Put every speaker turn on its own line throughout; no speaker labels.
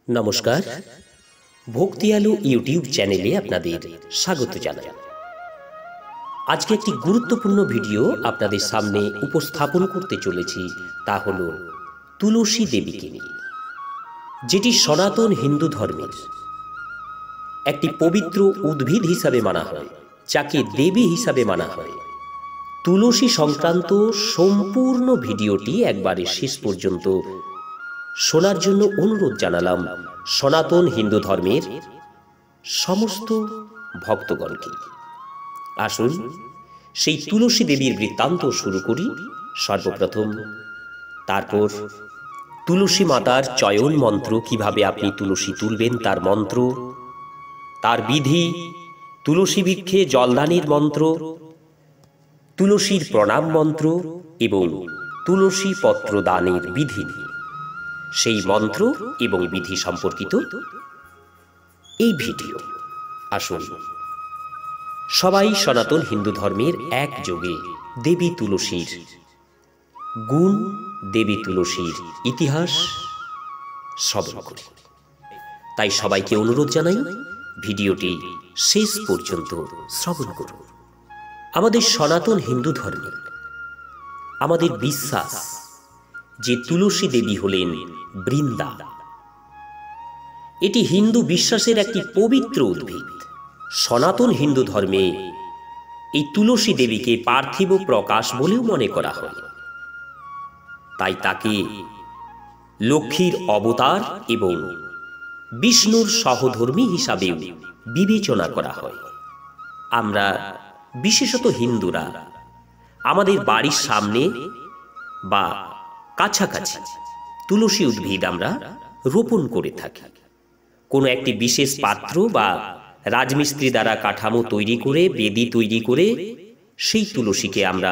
নমস্কার, ভক্তি আলো ইউটিউব চ্যানেলে আপনাদের স্বাগত জানাই। আজকে একটি গুরুত্বপূর্ণ ভিডিও আপনাদের সামনে উপস্থাপন করতে চলেছি, তা হল তুলসী দেবীকে নিয়ে, যেটি সনাতন হিন্দু ধর্মের একটি পবিত্র উদ্ভিদ হিসাবে মানা হয়, যাকে দেবী হিসাবে মানা হয়। তুলসী সংক্রান্ত সম্পূর্ণ ভিডিওটি একবারে শেষ পর্যন্ত শোনার জন্য অনুরোধ জানালাম সনাতন হিন্দু ধর্মের সমস্ত ভক্তগণকে। আসুন সেই তুলসী দেবীর বৃত্তান্ত শুরু করি সর্বপ্রথম। তারপর তুলসী মাতার চয়ন মন্ত্র, কিভাবে আপনি তুলসী তুলবেন তার মন্ত্র, তার বিধি, তুলসী বৃক্ষে জলদানের মন্ত্র, তুলসীর প্রণাম মন্ত্র এবং তুলসী পত্র দানের বিধি, সেই মন্ত্র এবং বিধি সম্পর্কিত এই ভিডিও। আসুন সবাই সনাতন হিন্দু ধর্মের একযোগে দেবী তুলসীর গুণ, দেবী তুলসীর ইতিহাস শ্রবণ করি। তাই সবাইকে অনুরোধ জানাই, ভিডিওটি শেষ পর্যন্ত শ্রবণ করুন। আমাদের সনাতন হিন্দু ধর্মে আমাদের বিশ্বাস যে তুলসী দেবী হলেন বৃন্দা। এটি হিন্দু বিশ্বাসের একটি পবিত্র উদ্ভিদ। সনাতন হিন্দু ধর্মে এই তুলসী দেবীকে পার্থিব প্রকাশ বলেও মনে করা হয়। তাই তাকে লক্ষ্মীর অবতার এবং বিষ্ণুর সহধর্মী হিসাবেও বিবেচনা করা হয়। আমরা বিশেষত হিন্দুরা আমাদের বাড়ির সামনে বা কাছাকাছি তুলসী উদ্ভিদ আমরা রোপণ করে থাকি। কোনো একটি বিশেষ পাত্র বা রাজমিস্ত্রি দ্বারা কাঠামো তৈরি করে, বেদি তৈরি করে সেই তুলসীকে আমরা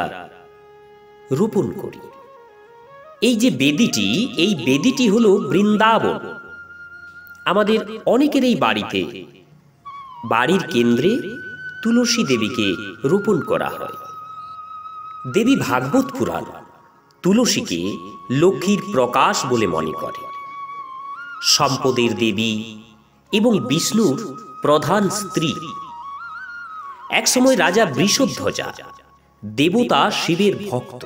রোপণ করি। এই যে বেদিটি, এই বেদিটি হলো বৃন্দাবন। আমাদের অনেকের এই বাড়িতে, বাড়ির কেন্দ্রে তুলসী দেবীকে রোপণ করা হয়। দেবী ভাগবত পুরাণ তুলসীকে লক্ষ্মীর প্রকাশ বলে মনে করে, সম্পদের দেবী এবং বিষ্ণুর প্রধান স্ত্রী। একসময় রাজা বৃষধ্বজা দেবতা শিবের ভক্ত।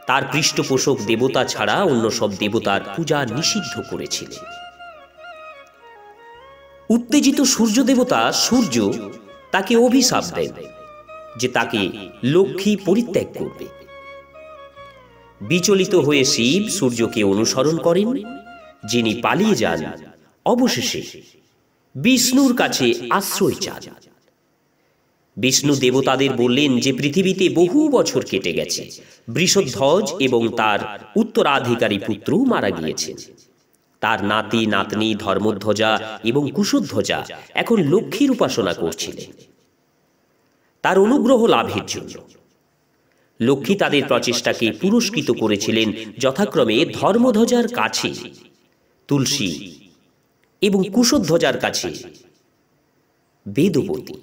তার পৃষ্ঠপোষক দেবতা ছাড়া অন্য সব দেবতার পূজা নিষিদ্ধ করেছিলেন। উত্তেজিত সূর্য দেবতা সূর্য তাকে অভিশাপ দেন যে তাকে লক্ষ্মী পরিত্যাগ করবে। বিচলিত হয়ে শিব সূর্যকে অনুসরণ করেন, যিনি পালিয়ে যান। অবশেষে বিষ্ণুর কাছে আশ্রয় চান। বিষ্ণু দেবতাদের বললেন যে পৃথিবীতে বহু বছর কেটে গেছে, বৃষধ্বজ এবং তার উত্তরাধিকারী পুত্র মারা গিয়েছেন। তার নাতি নাতনি ধর্মধ্বজা এবং কুশধ্বজা এখন লক্ষ্মীর উপাসনা করছিলেন। তার অনুগ্রহ লাভের জন্য লক্ষ্মী তাদের প্রচেষ্টাকে পুরস্কৃত করেছিলেন, যথাক্রমে ধর্মধ্বজার কাছে তুলসী এবং কুশধ্বজার কাছে বেদবতী।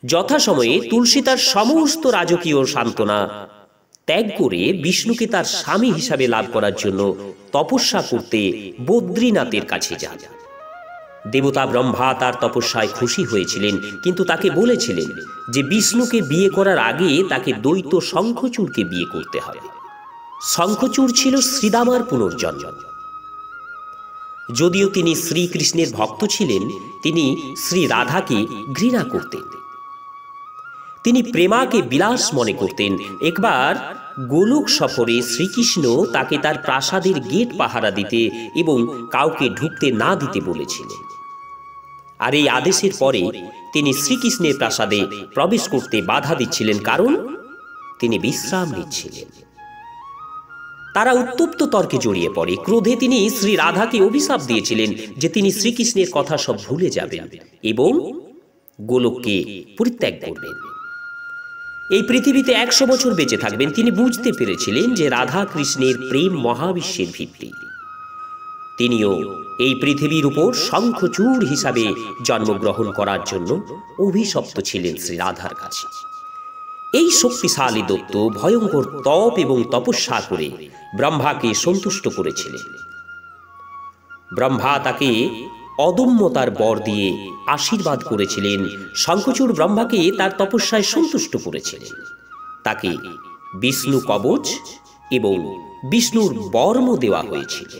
যথাসময়ে তুলসী তার সমস্ত রাজকীয় সান্ত্বনা ত্যাগ করে বিষ্ণুকে তার স্বামী হিসাবে লাভ করার জন্য তপস্যা করতে বদ্রীনাথের কাছে যান। দেবতা ব্রহ্মা তার তপস্যায় খুশি হয়েছিলেন, কিন্তু তাকে বলেছিলেন যে বিষ্ণুকে বিয়ে করার আগে তাকে দৈত্য শঙ্খচূড়কে বিয়ে করতে হবে। শঙ্খচূড় ছিল শ্রীদামার পুনর্জন্ম। যদিও তিনি শ্রীকৃষ্ণের ভক্ত ছিলেন, তিনি শ্রী রাধাকে ঘৃণা করতেন। তিনি প্রেমাকে বিলাস মনে করতেন। একবার গোলক সফরে শ্রীকৃষ্ণ তাকে তার প্রাসাদের গেট পাহারা দিতে এবং কাউকে ঢুকতে না দিতে বলেছিলেন। আর এই আদেশের পরে তিনি শ্রীকৃষ্ণের প্রাসাদে প্রবেশ করতে বাধা দিচ্ছিলেন, কারণ তিনি বিশ্রাম নিচ্ছিলেন। তারা উত্তপ্ত তর্কে জড়িয়ে পড়ে। ক্রোধে তিনি শ্রী রাধাকে অভিশাপ দিয়েছিলেন যে তিনি শ্রীকৃষ্ণের কথা সব ভুলে যাবেন এবং গোলককে পরিত্যাগ করবেন। এই পৃথিবীতে 100 বছর বেঁচে থাকবেন। তিনি বুঝতে পেরেছিলেন যে রাধা কৃষ্ণের প্রেম মহাবিশ্বের ভিত্তি। তিনিও এই পৃথিবীর উপর শঙ্খচূড় হিসাবে জন্মগ্রহণ করার জন্য অভিশপ্ত ছিলেন শ্রী রাধার কাছে। এই শক্তিশালী দৈত্য ভয়ঙ্কর তপ এবং তপস্যা করে ব্রহ্মাকে সন্তুষ্ট করেছিলেন। ব্রহ্মা তাকে অদম্যতার বর দিয়ে আশীর্বাদ করেছিলেন। শঙ্খচূড় ব্রহ্মাকে তার তপস্যায় সন্তুষ্ট করেছিলেন। তাকে বিষ্ণু কবচ এবং বিষ্ণুর বর্ম দেওয়া হয়েছিল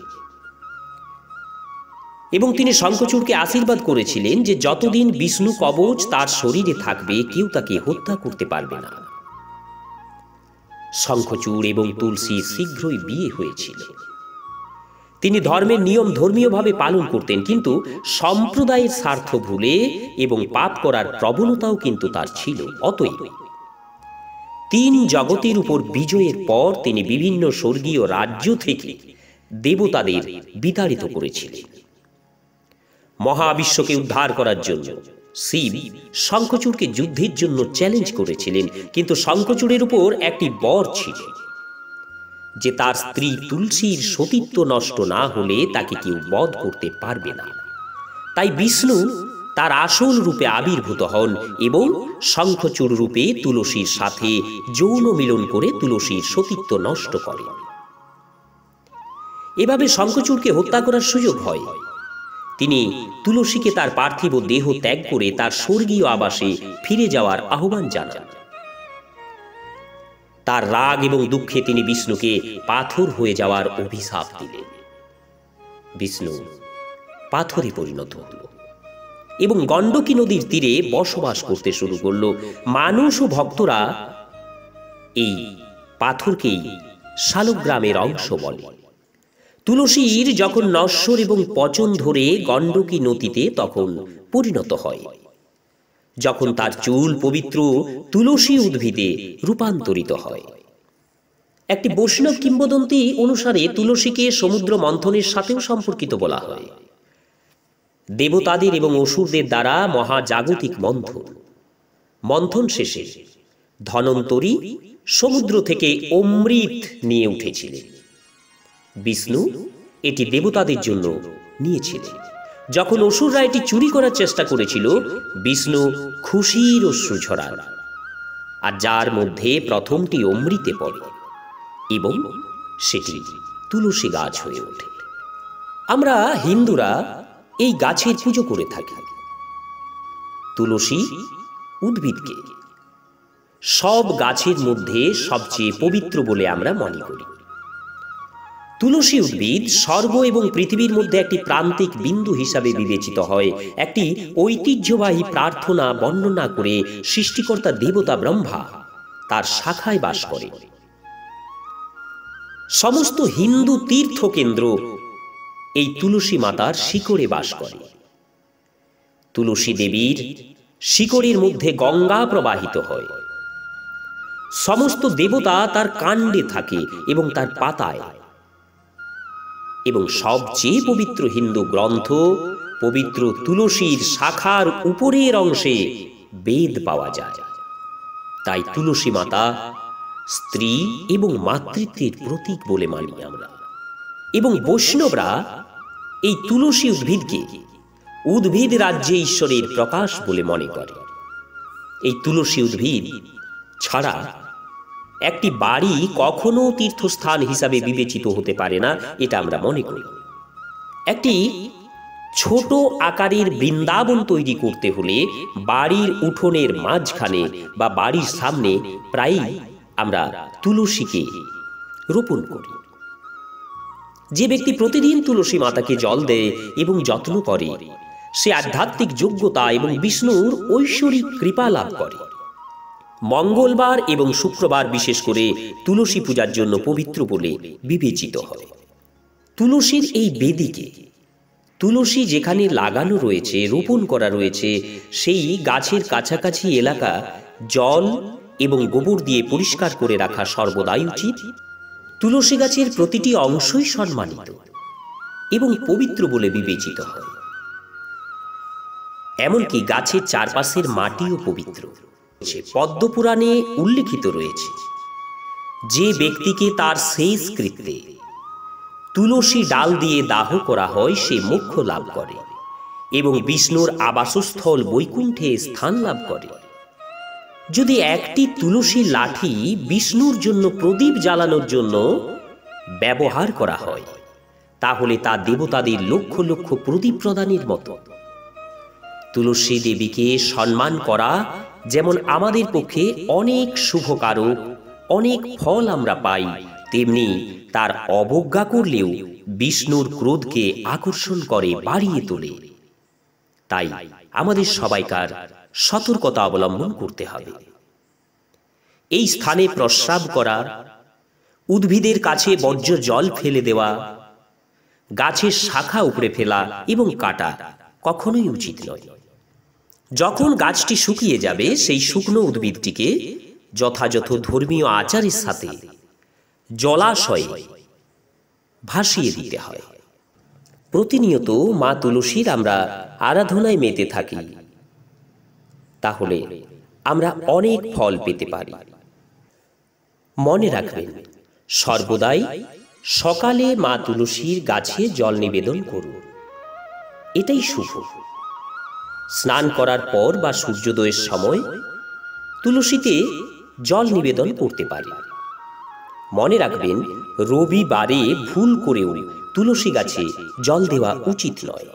এবং তিনি শঙ্খচূড়কে আশীর্বাদ করেছিলেন যে যতদিন বিষ্ণু কবচ তার শরীরে থাকবে কেউ তাকে হত্যা করতে পারবে না। শঙ্খচূড় এবং তুলসীর শীঘ্রই বিয়ে হয়েছিল। তিনি ধর্মের নিয়ম ধর্মীয়ভাবে পালন করতেন, কিন্তু সম্প্রদায়ের স্বার্থ ভুলে এবং পাপ করার প্রবণতাও কিন্তু তার ছিল। অতএব তিন জগতের উপর বিজয়ের পর তিনি বিভিন্ন স্বর্গীয় রাজ্য থেকে দেবতাদের বিতাড়িত করেছিলেন। মহাবিশ্বকে উদ্ধার করার জন্য শিব শঙ্খচূড়কে যুদ্ধের জন্য চ্যালেঞ্জ করেছিলেন, কিন্তু শঙ্খচূড়ের উপর একটি বর ছিল যে তার স্ত্রী তুলসীর সতীত্ব নষ্ট না হলে তাকে কেউ বধ করতে পারবে না। তাই বিষ্ণু তার আসল রূপে আবির্ভূত হন এবং শঙ্খচূড় রূপে তুলসীর সাথে যৌন মিলন করে তুলসীর সতীত্ব নষ্ট করেন। এভাবে শঙ্খচূড়কে হত্যা করার সুযোগ হয়। তিনি তুলসীকে তার পার্থিব দেহ ত্যাগ করে তার স্বর্গীয় আবাসে ফিরে যাওয়ার আহ্বান জানান। তার রাগ এবং দুঃখে তিনি বিষ্ণুকে পাথর হয়ে যাওয়ার অভিশাপ দিলেন। বিষ্ণু পাথরে পরিণত হল এবং গণ্ডকী নদীর তীরে বসবাস করতে শুরু করল। মানুষ ও ভক্তরা এই পাথরকেই শালগ্রামের অংশ বলে। তুলসীর যখন নশ্বর এবং পচন ধরে গণ্ডকী নদীতে তখন পরিণত হয়। যখন তার চুল পবিত্র তুলসী উদ্ভিদে রূপান্তরিত হয়। একটি বৈষ্ণব কিংবদন্তি অনুসারে তুলসীকে সমুদ্র মন্থনের সাথেও সম্পর্কিত বলা হয়। দেবতাদের এবং অসুরদের দ্বারা মহাজাগতিক মন্থন শেষে ধনন্তরী সমুদ্র থেকে অমৃত নিয়ে উঠেছিলেন। বিষ্ণু এটি দেবতাদের জন্য নিয়েছিলেন। যখন অসুররা এটি চুরি করার চেষ্টা করেছিল, বিষ্ণু খুশির অশ্রু ঝরান, আর যার মধ্যে প্রথমটি অমৃতে পড়ে এবং সেটি তুলসী গাছ হয়ে ওঠে। আমরা হিন্দুরা এই গাছের পুজো করে থাকি। তুলসী উদ্ভিদকে সব গাছের মধ্যে সবচেয়ে পবিত্র বলে আমরা মনে করি। তুলসী উদ্ভিদ স্বর্গ এবং পৃথিবীর মধ্যে একটি প্রান্তিক বিন্দু হিসাবে বিবেচিত হয়। একটি ঐতিহ্যবাহী প্রার্থনা বর্ণনা করে সৃষ্টিকর্তা দেবতা ব্রহ্মা তার শাখায় বাস করে। সমস্ত হিন্দু তীর্থ কেন্দ্র এই তুলসী মাতার শিকড়ে বাস করে। তুলসী দেবীর শিকড়ের মধ্যে গঙ্গা প্রবাহিত হয়। সমস্ত দেবতা তার কাণ্ডে থাকে এবং তার পাতায়, এবং সবচেয়ে পবিত্র হিন্দু গ্রন্থ পবিত্র তুলসীর শাখার উপরের অংশে বেদ পাওয়া যায়। তাই তুলসী মাতা স্ত্রী এবং মাতৃত্বের প্রতীক বলে মানি আমরা। এবং বৈষ্ণবরা এই তুলসী উদ্ভিদকে উদ্ভিদ রাজ্যে ঈশ্বরের প্রকাশ বলে মনে করে। এই তুলসী উদ্ভিদ ছাড়া একটি বাড়ি কখনো তীর্থস্থান হিসাবে বিবেচিত হতে পারে না, এটা আমরা মনে করি। একটি ছোট আকারের বৃন্দাবন তৈরি করতে হলে বাড়ির উঠোনের মাঝখানে বা বাড়ির সামনে প্রায়ই আমরা তুলসীকে রোপণ করি। যে ব্যক্তি প্রতিদিন তুলসী মাতাকে জল দেয় এবং যত্ন করে, সে আধ্যাত্মিক যোগ্যতা এবং বিষ্ণুর ঐশ্বরিক কৃপা লাভ করে। মঙ্গলবার এবং শুক্রবার বিশেষ করে তুলসী পূজার জন্য পবিত্র বলে বিবেচিত হয়। তুলসীর এই বেদিকে তুলসী যেখানে লাগানো রয়েছে, রোপণ করা রয়েছে, সেই গাছের কাছাকাছি এলাকা জল এবং গোবর দিয়ে পরিষ্কার করে রাখা সর্বদাই উচিত। তুলসী গাছের প্রতিটি অংশই সম্মানিত এবং পবিত্র বলে বিবেচিত হয়। এমনকি গাছের চারপাশের মাটিও পবিত্র। পদ্মপুরাণে উল্লেখিত রয়েছে, যে ব্যক্তিকে তার শেষ কৃত্যে তুলসী ডাল দিয়ে দাহ করা হয় সে মোক্ষ লাভ করে এবং বিষ্ণুর আবাসস্থল বৈকুণ্ঠে স্থান লাভ করে। যদি একটি তুলসী লাঠি বিষ্ণুর জন্য প্রদীপ জ্বালানোর জন্য ব্যবহার করা হয়, তাহলে তা দেবতাদের লক্ষ লক্ষ প্রদীপ প্রদানের মতো। তুলসী দেবীকে সম্মান করা যেমন আমাদের পক্ষে অনেক শুভকারক, অনেক ফল আমরা পাই, তেমনি তার অবজ্ঞা করলেও বিষ্ণুর ক্রোধকে আকর্ষণ করে, বাড়িয়ে তোলে। তাই আমাদের সবাইকার সতর্কতা অবলম্বন করতে হবে। এই স্থানে প্রস্রাব করা, উদ্ভিদের কাছে বর্জ্য জল ফেলে দেওয়া, গাছের শাখা উপড়ে ফেলা এবং কাটা কখনোই উচিত নয়। যখন গাছটি শুকিয়ে যাবে, সেই শুকনো উদ্ভিদটিকে যথাযথ ধর্মীয় আচারের সাথে জলাশয়ে ভাসিয়ে দিতে হয়। প্রতিনিয়ত মা তুলসীর আমরা আরাধনায় মেতে থাকি, তাহলে আমরা অনেক ফল পেতে পারি। মনে রাখবেন, সর্বদাই সকালে মা তুলসীর গাছে জল নিবেদন করুন, এটাই শুভ। স্নান করার পর বা সূর্যোদয়ের সময় তুলসীতে জল নিবেদন করতে পারি। মনে রাখবেন, রবিবারে ভুল করেও তুলসী গাছে জল দেওয়া উচিত নয়।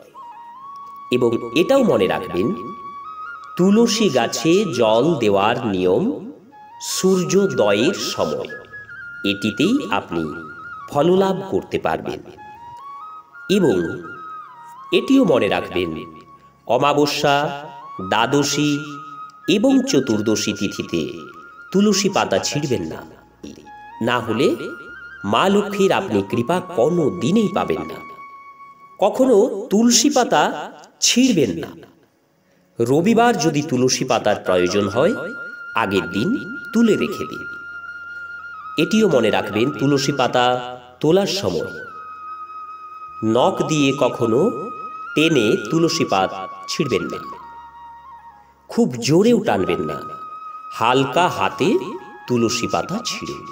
এবং এটাও মনে রাখবেন, তুলসী গাছে জল দেওয়ার নিয়ম সূর্যোদয়ের সময়, এটিতেই আপনি ফললাভ করতে পারবেন। এবং এটিও মনে রাখবেন, অমাবস্যা, দ্বাদশী এবং চতুর্দশী তিথিতে তুলসী পাতা ছিঁড়বেন না, না হলে মা লক্ষ্মীর আপনি কৃপা কোনো দিনেই পাবেন না। কখনো তুলসী পাতা ছিঁড়বেন না। রবিবার যদি তুলসী পাতার প্রয়োজন হয়, আগের দিন তুলে রেখে দিন। এটিও মনে রাখবেন, তুলসী পাতা তোলার সময় নখ দিয়ে কখনো টেনে তুলসী পাত ছিঁড়বেন না, খুব জোরেও টানবেন না, হালকা হাতে তুলসী পাতা ছিঁড়ুন।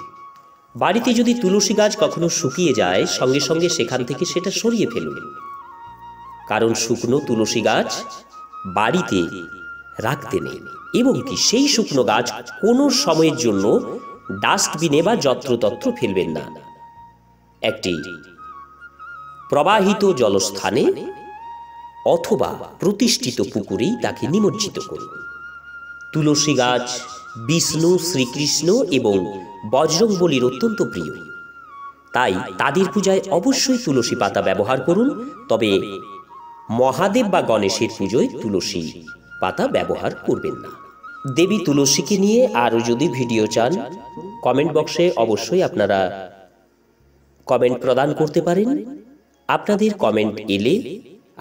বাড়িতে যদি তুলসী গাছ কখনো শুকিয়ে যায়, সঙ্গে সঙ্গে সেখান থেকে সেটা সরিয়ে ফেলুন, কারণ শুকনো তুলসী গাছ বাড়িতে রাখতে নেই। এবং কি, সেই শুকনো গাছ কোনো সময়ের জন্য ডাস্টবিনে বা যত্রতত্র ফেলবেন না। একটি প্রবাহিত জলস্থানে অথবা প্রতিষ্ঠিত পুকুরেই তাকে নিমজ্জিত করুন। তুলসী গাছ বিষ্ণু, শ্রীকৃষ্ণ এবং বজরংবলীর অত্যন্ত প্রিয়, তাই তাদের পূজায় অবশ্যই তুলসী পাতা ব্যবহার করুন। তবে মহাদেব বা গণেশের পুজোয় তুলসী পাতা ব্যবহার করবেন না। দেবী তুলসীকে নিয়ে আরও যদি ভিডিও চান, কমেন্ট বক্সে অবশ্যই আপনারা কমেন্ট প্রদান করতে পারেন। আপনাদের কমেন্ট এলে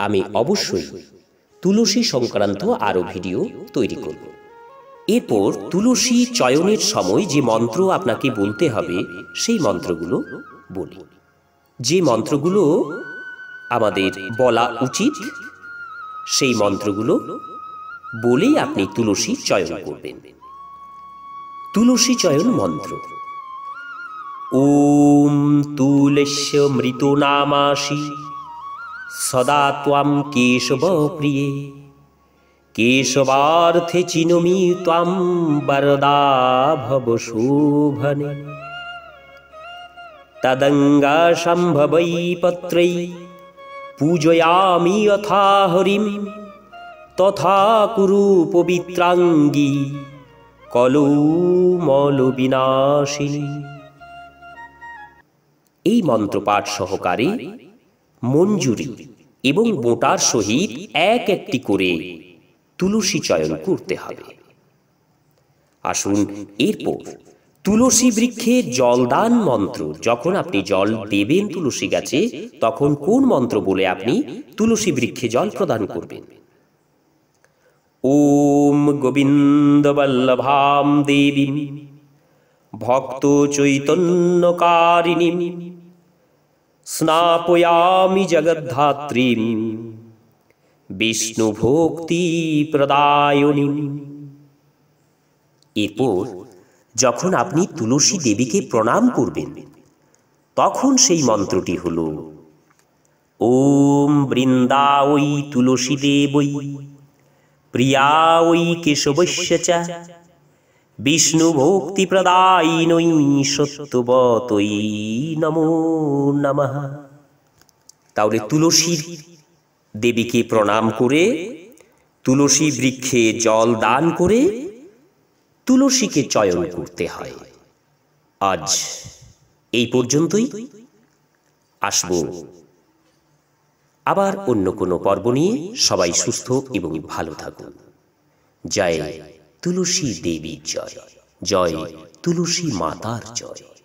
আমি অবশ্যই তুলসী সংক্রান্ত আরও ভিডিও তৈরি করব। এরপর তুলসী চয়নের সময় যে মন্ত্র আপনাকে বলতে হবে, সেই মন্ত্রগুলো বলি। যে মন্ত্রগুলো আমাদের বলা উচিত, সেই মন্ত্রগুলো বলেই আপনি তুলসী চয়ন করবেন। তুলসী চয়ন মন্ত্র: ওম তুলস্য মৃত নামাসি সদা ত্বাম কেশব প্রিয়ে, কেশবার্থে চিনমি ত্বাম বরদা ভব শোভনে। তদঙ্গা সম্ভবৈ পত্রৈ পূজয়ামি যথা হরিম, তথা কুরু পবিত্রাঙ্গী কলৌমল বিনাশিনী। এই মন্ত্রপাঠ সহকারে মঞ্জুরি এবং বোঁটার সহিত এক একটি করে তুলসী চয়ন করতে হবে। আসুন এরপর তুলসী বৃক্ষে জলদান মন্ত্র। যখন আপনি জল দেবেন তুলসী গাছে, তখন কোন মন্ত্র বলে আপনি তুলসী বৃক্ষে জল প্রদান করবেন? ওম গোবিন্দ বল্লভাম দেবীম ভক্ত চৈতন্যকারিণীম স্নাপয়ামি জগদ্ধাত্রীম বিষ্ণু ভক্তি প্রদায়নীম। এরপর যখন আপনি তুলসী দেবীকে প্রণাম করবেন, তখন সেই মন্ত্রটি হল: ওম বৃন্দাবৈ তুলসী দেবৈ প্রিয়াঐ কেশবস্য চ বিষ্ণু ভক্তি প্রদায়িনী সত্যবতৈ নমো নমঃ। তাহলে তুলসী দেবীকে প্রণাম করে, তুলসী বৃক্ষে জল দান করে তুলসীকে চয়ন করতে হয়। আজ এই পর্যন্তই। আসব আবার অন্য কোনো পর্ব নিয়ে। সবাই সুস্থ এবং ভালো থাকুন। জয় তুলসী দেবীর জয়, জয় তুলসী মাতার জয়।